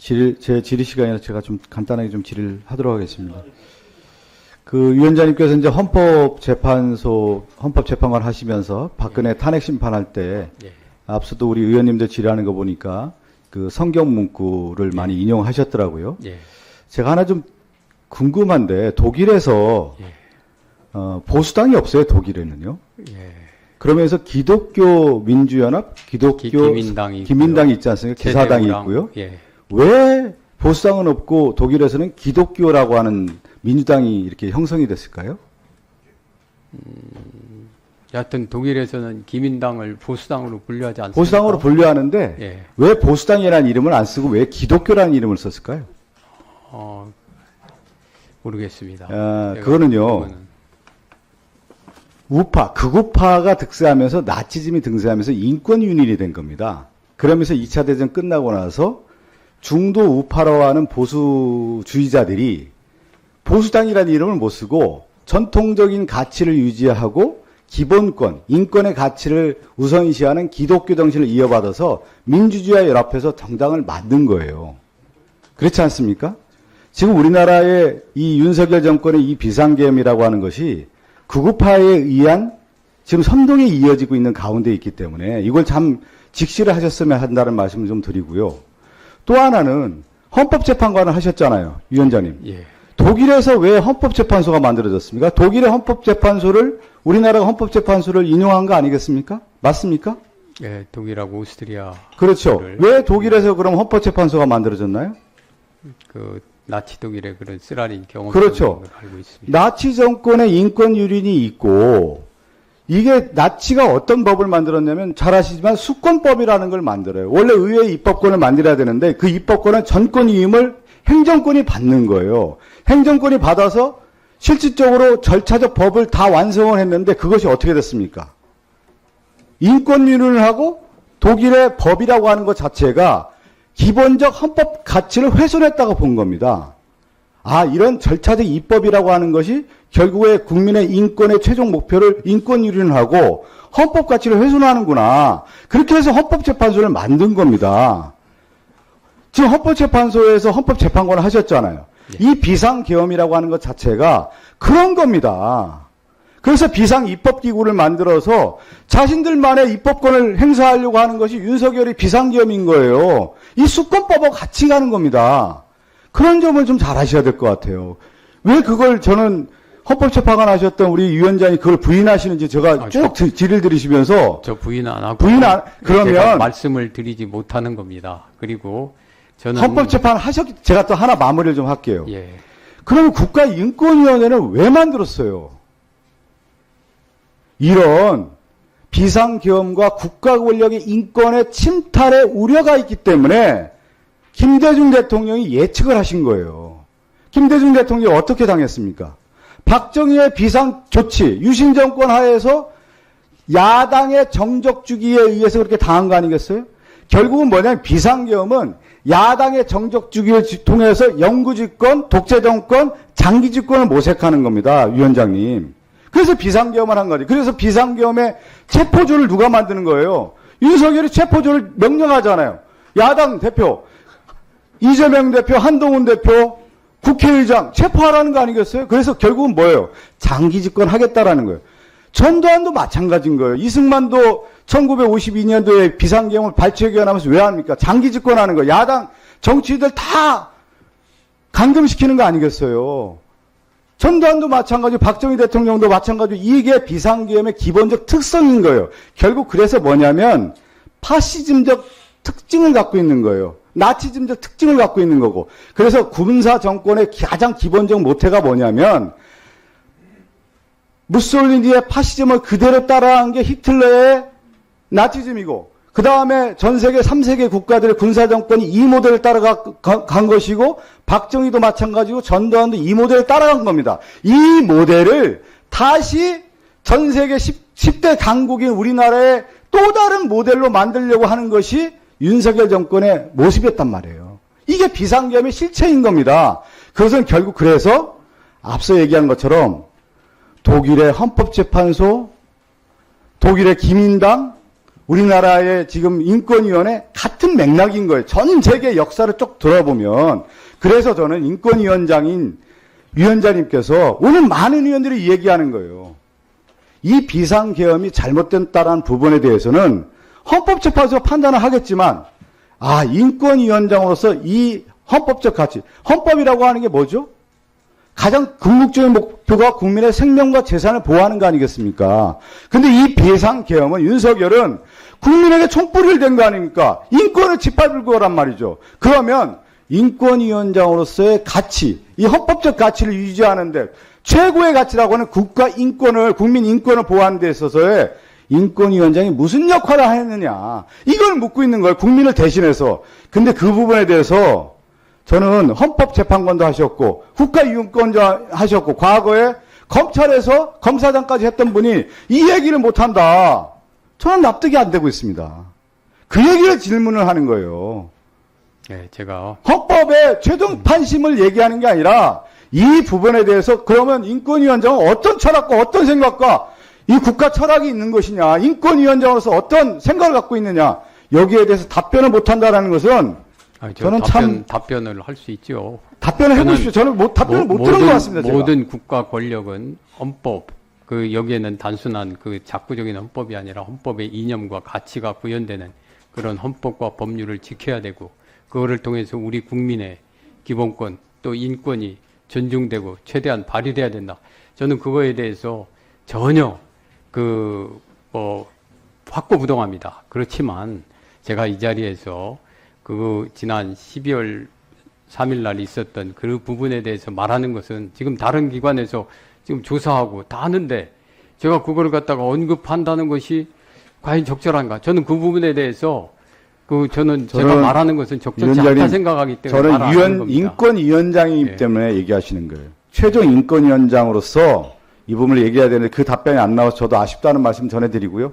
제 질의 시간이라 제가 좀 간단하게 좀 질의를 하도록 하겠습니다. 그 위원장님께서 이제 헌법재판관 하시면서 박근혜 탄핵 심판할 때 앞서도 우리 의원님들 질의하는 거 보니까 그 성경 문구를 많이 인용하셨더라고요. 제가 하나 좀 궁금한데 독일에서 보수당이 없어요, 독일에는요. 그러면서 기독교 민주연합, 기민당이 있지 않습니까? 기사당이 있고요. 왜 보수당은 없고 독일에서는 기독교라고 하는 민주당이 이렇게 형성이 됐을까요? 여하튼 독일에서는 기민당을 보수당으로 분류하지 않습니까? 보수당으로 분류하는데 왜 보수당이라는 이름을 안 쓰고 왜 기독교라는 이름을 썼을까요? 모르겠습니다. 그거는요. 극우파가 득세하면서 나치즘이 등세하면서 인권 유린이 된 겁니다. 그러면서 2차 대전 끝나고 나서 중도 우파라고 하는 보수주의자들이 보수당이라는 이름을 못 쓰고 전통적인 가치를 유지하고 기본권, 인권의 가치를 우선시하는 기독교 정신을 이어받아서 민주주의와 연합해서 정당을 만든 거예요. 그렇지 않습니까? 지금 우리나라의 이 윤석열 정권의 이 비상계엄이라고 하는 것이 극우파에 의한 지금 선동에 이어지고 있는 가운데 있기 때문에 이걸 참 직시를 하셨으면 한다는 말씀을 좀 드리고요. 또 하나는 헌법재판관을 하셨잖아요, 위원장님. 독일에서 왜 헌법재판소가 만들어졌습니까? 독일의 헌법재판소를 우리나라가 헌법재판소를 인용한 거 아니겠습니까? 맞습니까? 독일하고 오스트리아. 그렇죠. 왜 독일에서 그럼 헌법재판소가 만들어졌나요? 나치 독일의 그런 쓰라린 경험. 그렇죠. 알고 있습니다. 나치 정권의 인권 유린이 있고 이게 나치가 어떤 법을 만들었냐면 잘 아시지만 수권법이라는 걸 만들어요. 원래 의회의 입법권을 만들어야 되는데 그 입법권은 전권 위임을 행정권이 받는 거예요. 행정권이 받아서 실질적으로 절차적 법을 다 완성을 했는데 그것이 어떻게 됐습니까? 인권 유린을 하고 독일의 법이라고 하는 것 자체가 기본적 헌법 가치를 훼손했다고 본 겁니다. 이런 절차적 입법이라고 하는 것이 결국에 국민의 인권의 최종 목표를 인권 유린을 하고 헌법 가치를 훼손하는구나. 그렇게 해서 헌법재판소를 만든 겁니다. 지금 헌법재판소에서 헌법재판관을 하셨잖아요. 이 비상계엄이라고 하는 것 자체가 그런 겁니다. 그래서 비상입법기구를 만들어서 자신들만의 입법권을 행사하려고 하는 것이 윤석열의 비상계엄인 거예요. 이 수권법하고 같이 가는 겁니다. 그런 점을 좀 잘 아셔야 될 것 같아요. 왜 그걸 저는 헌법재판관 하셨던 우리 위원장이 그걸 부인하시는지 제가 쭉 질의를 드리시면서 저 부인 안 하고 그러면 제가 말씀을 드리지 못하는 겁니다. 그리고 저는 헌법재판 제가 또 하나 마무리를 좀 할게요. 그러면 국가인권위원회는 왜 만들었어요? 이런 비상계엄과 국가 권력의 인권의 침탈에 우려가 있기 때문에 김대중 대통령이 예측을 하신 거예요. 김대중 대통령이 어떻게 당했습니까? 박정희의 비상조치, 유신정권 하에서 야당의 정적주기에 의해서 그렇게 당한 거 아니겠어요? 결국은 뭐냐면 비상계엄은 야당의 정적주기를 통해서 영구집권, 독재정권, 장기집권을 모색하는 겁니다. 위원장님. 그래서 비상계엄을 한 거지. 그래서 비상계엄의 체포조를 누가 만드는 거예요? 윤석열이 체포조를 명령하잖아요. 야당 대표, 이재명 대표, 한동훈 대표, 국회의장 체포하라는 거 아니겠어요? 그래서 결국은 뭐예요? 장기집권 하겠다라는 거예요. 전두환도 마찬가지인 거예요. 이승만도 1952년도에 비상계엄을 발췌기원하면서 왜 합니까? 장기집권하는 거예요. 야당 정치인들 다 감금시키는 거 아니겠어요? 전두환도 마찬가지고 박정희 대통령도 마찬가지고 이게 비상계엄의 기본적 특성인 거예요. 결국 그래서 뭐냐면 파시즘적 특징을 갖고 있는 거예요. 나치즘적 특징을 갖고 있는 거고. 그래서 군사 정권의 가장 기본적 모태가 뭐냐면 무솔리니의 파시즘을 그대로 따라한 게 히틀러의 나치즘이고 그 다음에 전 세계 3세계 국가들의 군사정권이 이 모델을 따라간 것이고 박정희도 마찬가지고 전두환도 이 모델을 따라간 겁니다. 이 모델을 다시 전 세계 10대 강국인 우리나라의 또 다른 모델로 만들려고 하는 것이 윤석열 정권의 모습이었단 말이에요. 이게 비상계엄의 실체인 겁니다. 그것은 결국 그래서 앞서 얘기한 것처럼 독일의 헌법재판소, 독일의 기민당, 우리나라의 지금 인권위원회 같은 맥락인 거예요. 전 세계 역사를 쭉 돌아보면. 그래서 저는 위원장님께서 오늘 많은 의원들이 얘기하는 거예요. 이 비상계엄이 잘못됐다는 부분에 대해서는 헌법재판소가 판단을 하겠지만, 인권위원장으로서 이 헌법적 가치, 헌법이라고 하는 게 뭐죠? 가장 궁극적인 목표가 국민의 생명과 재산을 보호하는 거 아니겠습니까? 근데 이 비상계엄은 윤석열은 국민에게 총불을 댄 거 아닙니까? 인권을 짓밟을 거란 말이죠. 그러면 인권위원장으로서의 가치, 이 헌법적 가치를 유지하는데 최고의 가치라고 하는 국가 인권을, 국민 인권을 보호하는 데 있어서의 인권위원장이 무슨 역할을 했느냐. 이걸 묻고 있는 거예요. 국민을 대신해서. 근데 그 부분에 대해서 저는 헌법재판관도 하셨고 국가인권도 하셨고 과거에 검찰에서 검사장까지 했던 분이 이 얘기를 못한다. 저는 납득이 안 되고 있습니다. 그 얘기를 질문을 하는 거예요. 네, 제가 헌법의 최종 판심을 얘기하는 게 아니라 이 부분에 대해서 그러면 인권위원장은 어떤 철학과 어떤 생각과 이 국가 철학이 있는 것이냐, 인권위원장으로서 어떤 생각을 갖고 있느냐, 여기에 대해서 답변을 못한다라는 것은 저는 답변을 할 수 있죠. 답변을 해보십시오. 저는 답변을 못 들은 것 같습니다. 제가. 모든 국가 권력은 헌법, 여기에는 단순한 작구적인 헌법이 아니라 헌법의 이념과 가치가 구현되는 그런 헌법과 법률을 지켜야 되고, 그거를 통해서 우리 국민의 기본권 또 인권이 존중되고 최대한 발휘돼야 된다. 저는 그거에 대해서 전혀 확고부동합니다. 그렇지만 제가 이 자리에서 지난 12월 3일 날 있었던 그 부분에 대해서 말하는 것은 지금 다른 기관에서 지금 조사하고 다 하는데 제가 그걸 갖다가 언급한다는 것이 과연 적절한가? 저는 그 부분에 대해서 제가 말하는 것은 적절치 않다 생각하기 때문에 저는 인권위원장이기 때문에 얘기하시는 거예요. 최종 인권위원장으로서 이 부분을 얘기해야 되는데 그 답변이 안 나와서 저도 아쉽다는 말씀 전해드리고요.